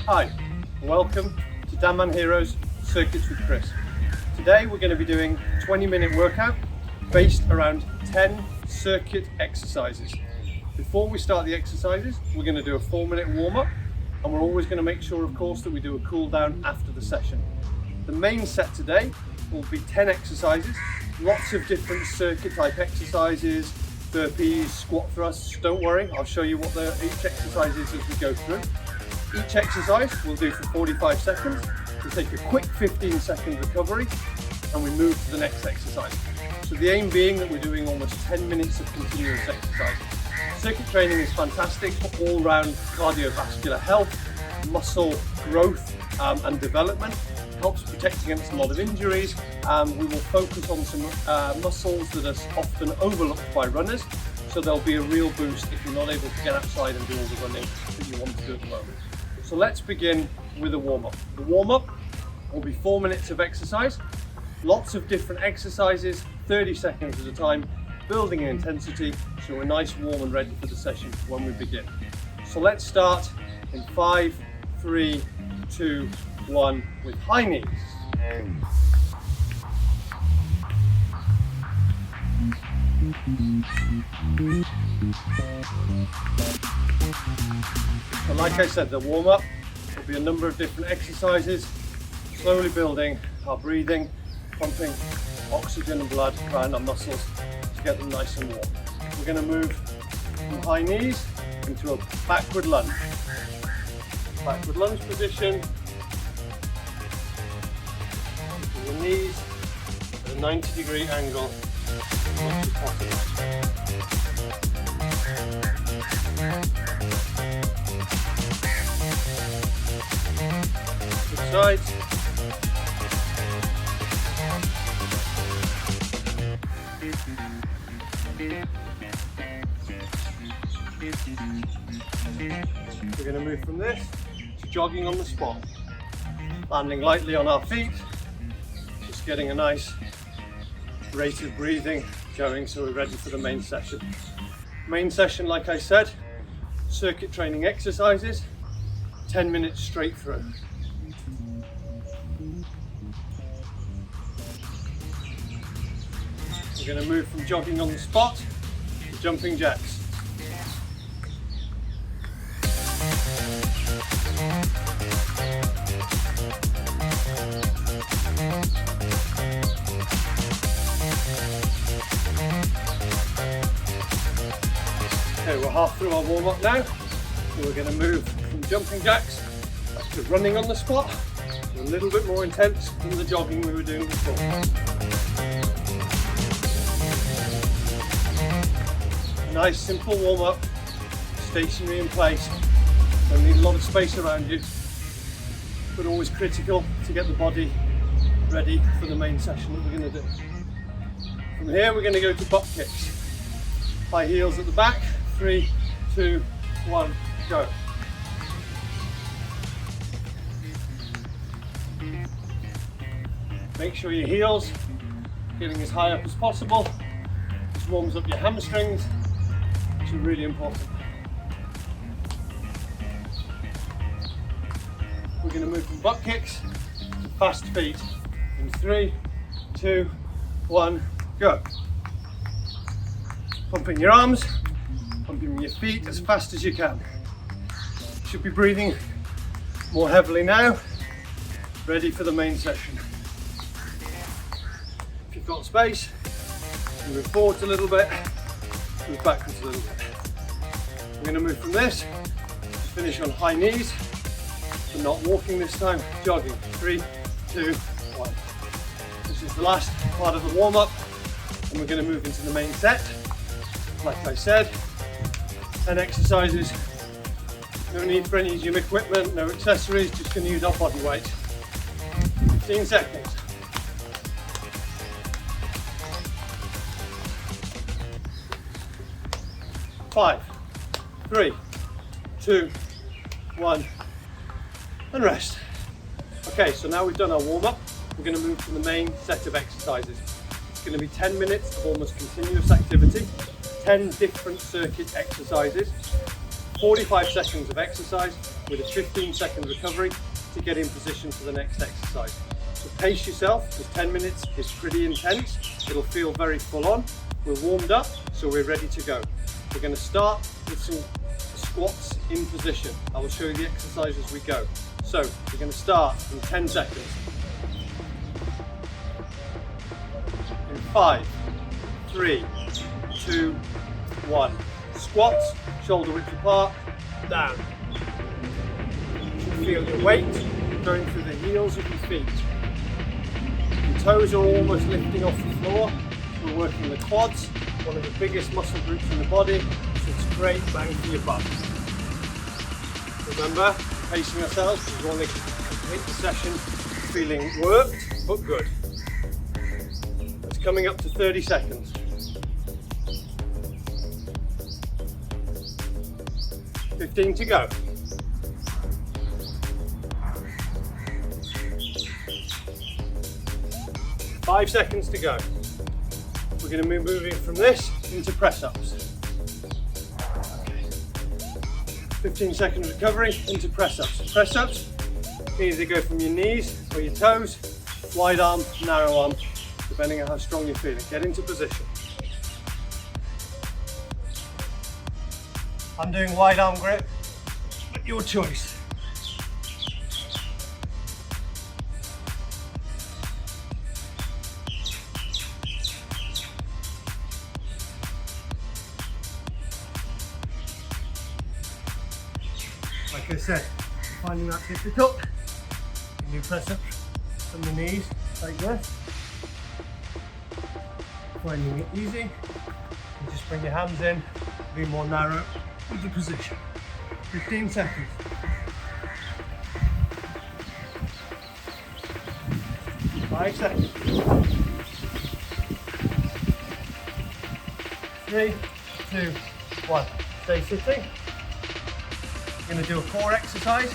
Hi, welcome to Daman Heroes Circuits with Chris. Today we're going to be doing a 20-minute workout based around 10 circuit exercises. Before we start the exercises, we're going to do a 4-minute warm-up, and we're always going to make sure, of course, that we do a cool down after the session. The main set today will be 10 exercises, lots of different circuit type exercises, burpees, squat thrusts. Don't worry, I'll show you what each exercise is as we go through. Each exercise we'll do for 45 seconds. We'll take a quick 15-second recovery and we move to the next exercise. So the aim being that we're doing almost 10 minutes of continuous exercise. Circuit training is fantastic for all-round cardiovascular health, muscle growth and development. Helps protect against a lot of injuries. We will focus on some muscles that are often overlooked by runners, so there'll be a real boost if you're not able to get outside and do all the running that you want to do at the moment. So let's begin with a warm-up. The warm-up will be 4 minutes of exercise, lots of different exercises, 30 seconds at a time, building in intensity, so we're nice, warm and ready for the session when we begin. So let's start in 5, 3, 2, 1 with high knees. And like I said, the warm-up will be a number of different exercises, slowly building our breathing, pumping oxygen and blood around our muscles to get them nice and warm. We're going to move from high knees into a backward lunge. Backward lunge position. Your knees at a 90-degree angle as much as possible. Good sides. We're going to move from this to jogging on the spot, landing lightly on our feet, just getting a nice rate of breathing going so we're ready for the main session. Main session, like I said, circuit training exercises, 10 minutes straight through. We're going to move from jogging on the spot to jumping jacks. Okay, we're half through our warm-up now, so we're going to move from jumping jacks back to running on the spot. A little bit more intense than the jogging we were doing before. Nice simple warm-up, stationary in place. Don't need a lot of space around you, but always critical to get the body ready for the main session that we're going to do. From here we're going to go to butt kicks. High heels at the back. 3, 2, 1, go. Make sure your heels are getting as high up as possible. This warms up your hamstrings, which are really important. We're going to move from butt kicks to fast feet. In 3, 2, 1, go. Pumping your arms, pumping your feet as fast as you can. You should be breathing more heavily now, ready for the main session. If you've got space, move forwards a little bit, move backwards a little bit. We're going to move from this to finish on high knees, but not walking this time, jogging. 3, 2, 1. This is the last part of the warm-up, and we're going to move into the main set. Like I said, 10 exercises, no need for any gym equipment, no accessories, just going to use our body weight. 15 seconds. Five, 3, 2, 1, and rest. Okay, so now we've done our warm-up, we're going to move to the main set of exercises. going to be 10 minutes of almost continuous activity, 10 different circuit exercises, 45 seconds of exercise with a 15-second recovery to get in position for the next exercise. So pace yourself, because 10 minutes is pretty intense. It'll feel very full on. We're warmed up, so we're ready to go. We're going to start with some squats in position. I will show you the exercise as we go. So we're going to start in 10 seconds. In 5, 3, 2, 1. Squats, shoulder width apart, down. You feel your weight going through the heels of your feet. Your toes are almost lifting off the floor. We're working the quads, one of the biggest muscle groups in the body, so it's great bang for your butt. Remember, pacing ourselves, we want to complete the session feeling worked but good. It's coming up to 30 seconds. 15 to go. 5 seconds to go. We're going to be moving from this into press-ups. 15 second recovery into press-ups. Press-ups can either go from your knees or your toes, wide arm, narrow arm, depending on how strong you're feeling. Get into position. I'm doing wide arm grip, but your choice. Like I said, finding that difficult, you can do press-ups from the knees like this. Finding it easy, you just bring your hands in, be more narrow with your position. 15 seconds. 5 seconds. 3, 2, 1. Stay sitting. We're going to do a core exercise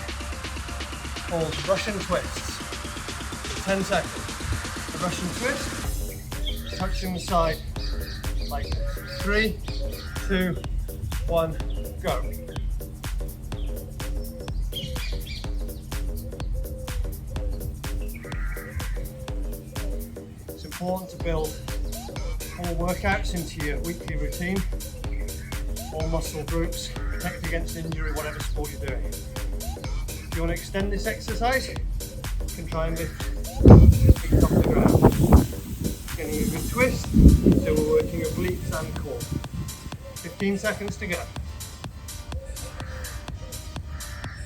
called Russian twists. 10 seconds. A Russian twist, touching the side like this. 3, 2, 1, go. It's important to build all workouts into your weekly routine, all muscle groups, protect against injury, whatever sport you're doing. If you want to extend this exercise, you can try and lift feet off the ground. Getting a good twist, so we're working obliques and core. 15 seconds to go.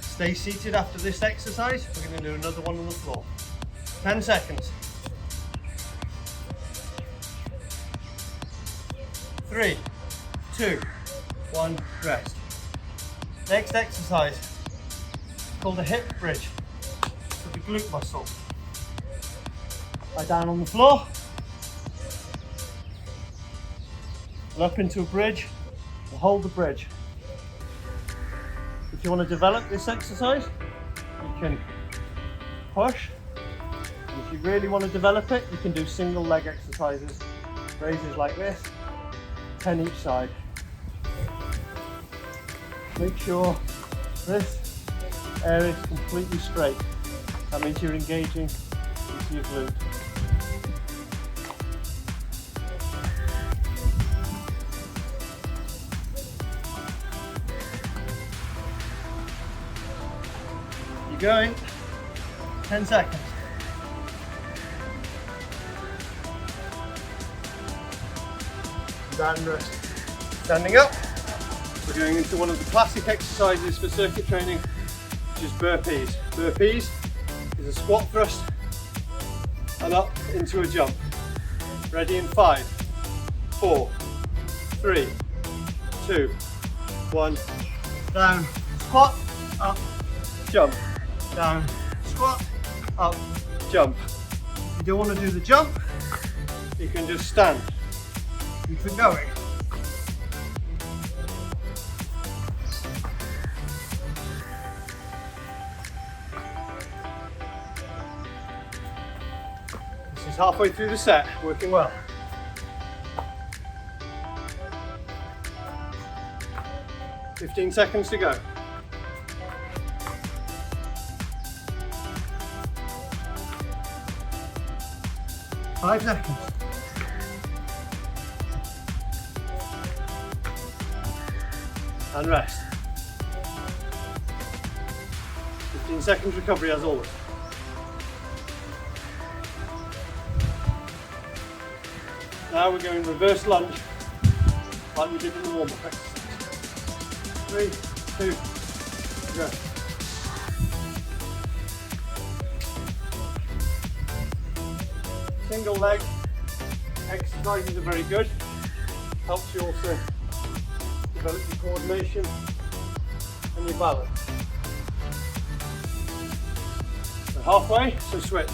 Stay seated after this exercise. We're going to do another one on the floor. 10 seconds. 3, 2, 1, rest. Next exercise is called a hip bridge for the glute muscle. Lie down on the floor, and up into a bridge, and hold the bridge. If you want to develop this exercise, you can push, and if you really want to develop it, you can do single leg exercises, raises like this, 10 each side. Make sure this area is completely straight. That means you're engaging into your glute. You're going. 10 seconds. Down and rest. Standing up. We're going into one of the classic exercises for circuit training, which is burpees. Burpees is a squat thrust and up into a jump. Ready in 5, 4, 3, 2, 1. Down, squat, up, jump. Down, squat, up, jump. If you don't want to do the jump, you can just stand. Keep it going. Halfway through the set, working well. 15 seconds to go. 5 seconds. And rest. 15 seconds recovery as always. Now we're going reverse lunge like we did in the warm-up exercise. 3, 2, go. Single leg exercises are very good. Helps you also develop your coordination and your balance. So halfway, so switch.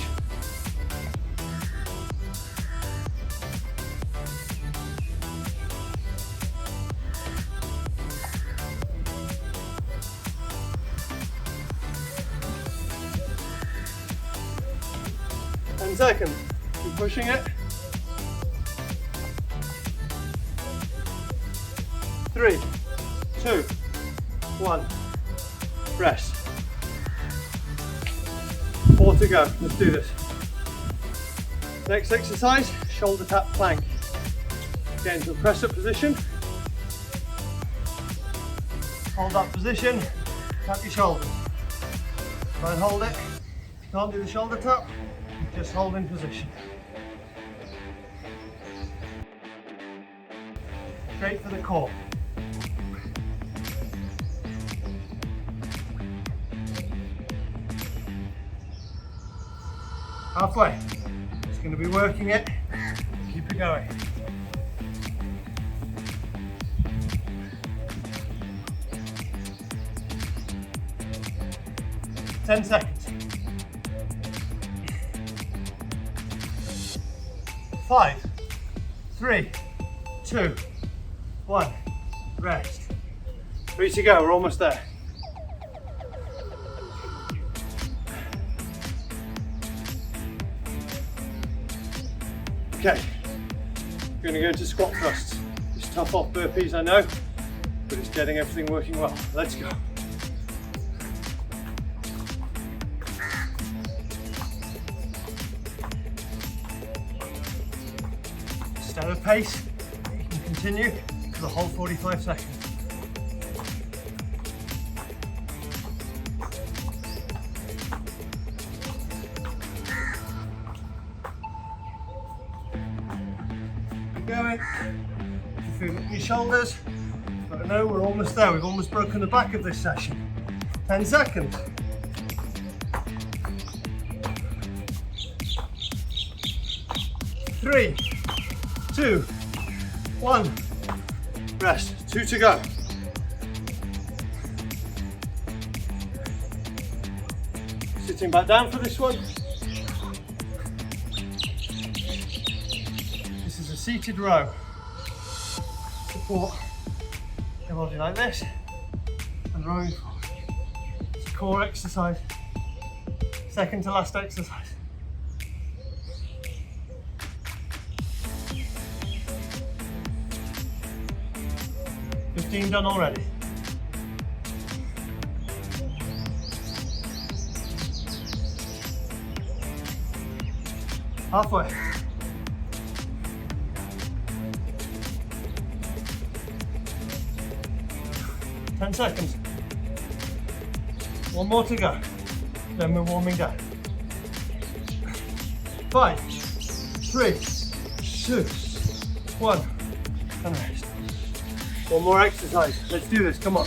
Seconds. Keep pushing it. 3, 2, 1. Rest. 4 to go. Let's do this. Next exercise, shoulder tap plank. Get into a press up position. Hold that position. Tap your shoulders. Try and hold it. If you can't do the shoulder tap, just hold in position. Great for the core. Halfway. Just going to be working it. Keep it going. Ten seconds. 5, 3, 2, 1. Rest. 3 to go. We're almost there. Okay. We're going to go into squat thrusts. It's tough off burpees, I know, but it's getting everything working well. Let's go. At a pace, you can continue for the whole 45 seconds. Keep going. You feel it in your shoulders, but I know we're almost there. We've almost broken the back of this session. 10 seconds. 3, 2, 1. Rest. 2 to go. Sitting back down for this one. This is a seated row. Support the body like this and rowing forward. It's a core exercise. Second to last exercise. 15 done already. Halfway. Ten seconds. One more to go. Then we're warming down. 5, 3, 2, 1. And rest. One more exercise. Let's do this. Come on.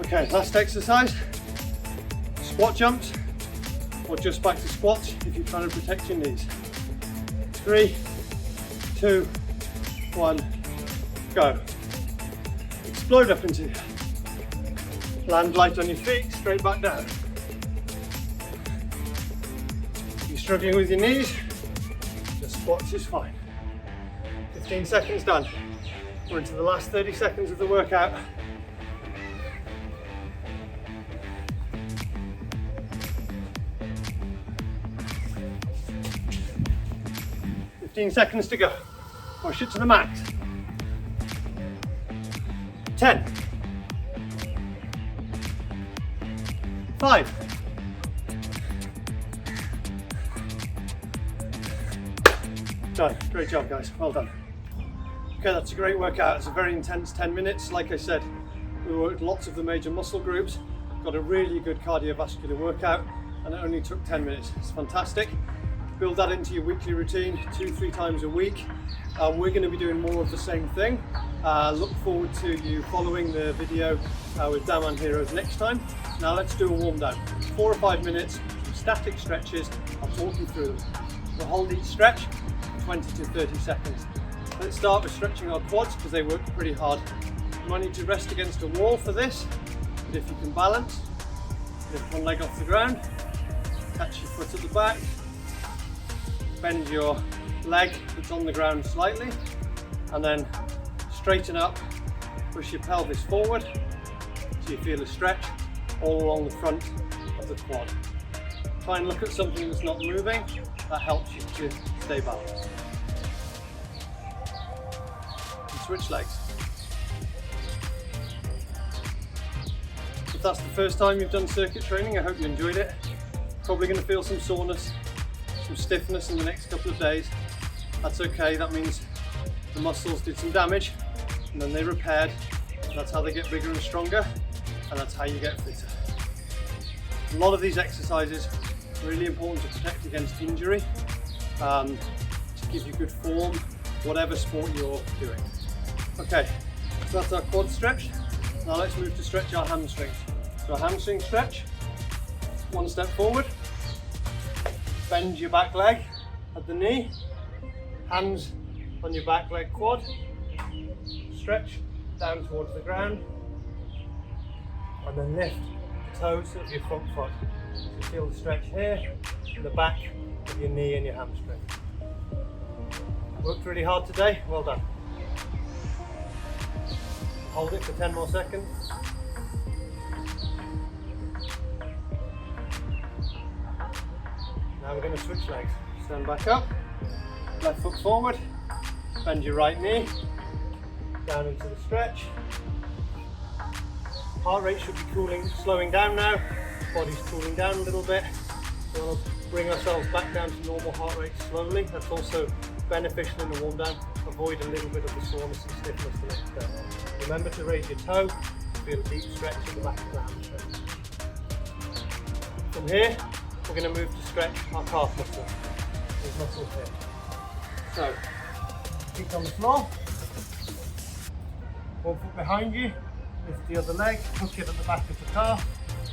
Okay, last exercise. Squat jumps, or just back to squats if you're trying to protect your knees. 3, 2, 1, go. Explode up into it. Land light on your feet, straight back down. If you're struggling with your knees, just squats is fine. 15 seconds done. We're into the last 30 seconds of the workout. 15 seconds to go. Push it to the max. 10. 5. Done. Great job, guys. Well done. Okay, that's a great workout. It's a very intense 10 minutes. Like I said, we worked lots of the major muscle groups, got a really good cardiovascular workout, and it only took 10 minutes. It's fantastic. Build that into your weekly routine, 2-3 times a week. We're going to be doing more of the same thing. Look forward to you following the video with Daman Heroes next time. Now let's do a warm down. 4 or 5 minutes, some static stretches. I'll talk you through them. We'll hold each stretch for 20 to 30 seconds. Let's start with stretching our quads because they work pretty hard. You might need to rest against a wall for this, but if you can balance, lift one leg off the ground, catch your foot at the back, bend your leg that's on the ground slightly, and then straighten up, push your pelvis forward so you feel a stretch all along the front of the quad. Try and look at something that's not moving, that helps you to stay balanced. And switch legs. If that's the first time you've done circuit training, I hope you enjoyed it. Probably going to feel some soreness, some stiffness in the next couple of days. That's okay, that means the muscles did some damage and then they repaired. That's how they get bigger and stronger, and that's how you get fitter. A lot of these exercises are really important to protect against injury, to give you good form, whatever sport you're doing. Okay, so that's our quad stretch. Now let's move to stretch our hamstrings. So a hamstring stretch, one step forward, bend your back leg at the knee, hands on your back leg quad, stretch down towards the ground, and then lift the toes of your front foot. So feel the stretch here, in the back of your knee and your hamstring. Worked really hard today, well done. Hold it for 10 more seconds. Now we're going to switch legs. Stand back up, left foot forward, bend your right knee, down into the stretch. Heart rate should be slowing down now, body's cooling down a little bit. So we'll bring ourselves back down to normal heart rate slowly. That's also beneficial in the warm down. Avoid a little bit of the soreness and stiffness the next day. Remember to raise your toe, feel a deep stretch in the back of the hamstring. From here, we're going to move to stretch our calf muscle. These muscles here. So, feet on the floor, one foot behind you, lift the other leg, hook it at the back of the calf,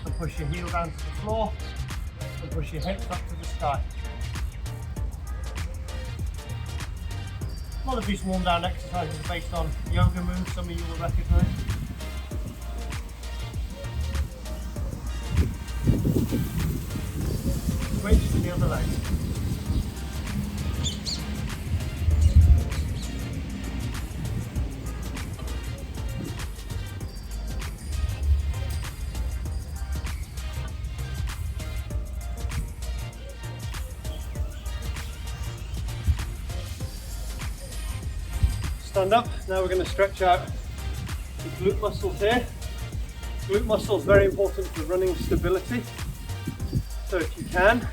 and push your heel down to the floor, and push your hips up to the sky. A lot of these warm down exercises are based on yoga moves, some of you will recognise. Switch to the other leg. Stand up. Now we're going to stretch out the glute muscles here. Glute muscle is very important for running stability. So if you can,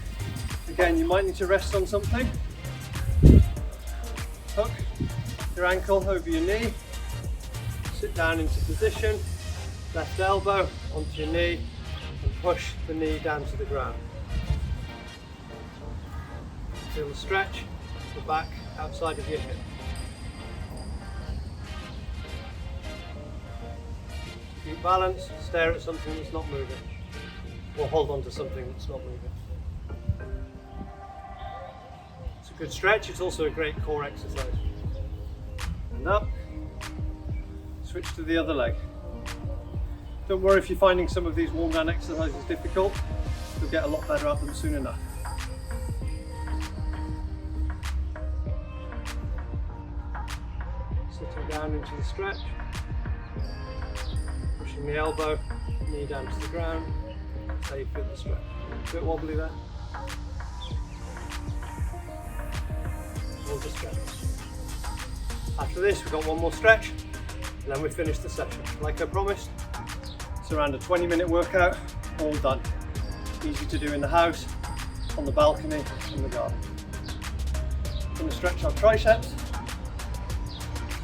again, you might need to rest on something. Hook your ankle over your knee. Sit down into position. Left elbow onto your knee and push the knee down to the ground. Feel the stretch, the back outside of your hip. Keep balance, stare at something that's not moving, or hold on to something that's not moving. It's a good stretch, it's also a great core exercise. And up, switch to the other leg. Don't worry if you're finding some of these warm down exercises difficult, you'll get a lot better at them soon enough. Sitting down into the stretch. Pushing the elbow, knee down to the ground. That's how you feel the stretch. A bit wobbly there. Hold the stretch. pressure. After this, we've got one more stretch, and then we finish the session. Like I promised, it's around a 20-minute workout, all done. Easy to do in the house, on the balcony, in the garden. We're going to stretch our triceps.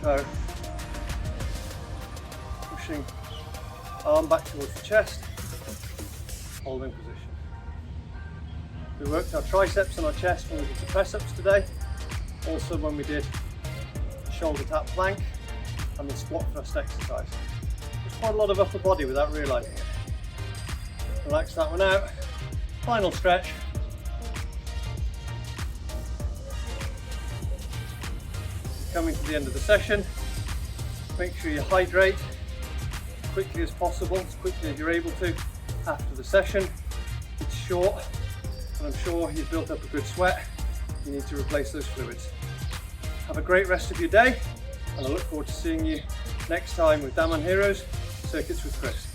So, pushing arm back towards the chest, holding position. We worked our triceps and our chest when we did the press ups today, also when we did the shoulder tap plank and the squat thrust exercise. There's quite a lot of upper body without realising it. Relax that one out. Final stretch. Coming to the end of the session, make sure you hydrate as quickly as possible, as quickly as you're able to after the session. It's short, and I'm sure you've built up a good sweat. You need to replace those fluids. Have a great rest of your day, and I look forward to seeing you next time with Daman Heroes, Circuits with Chris.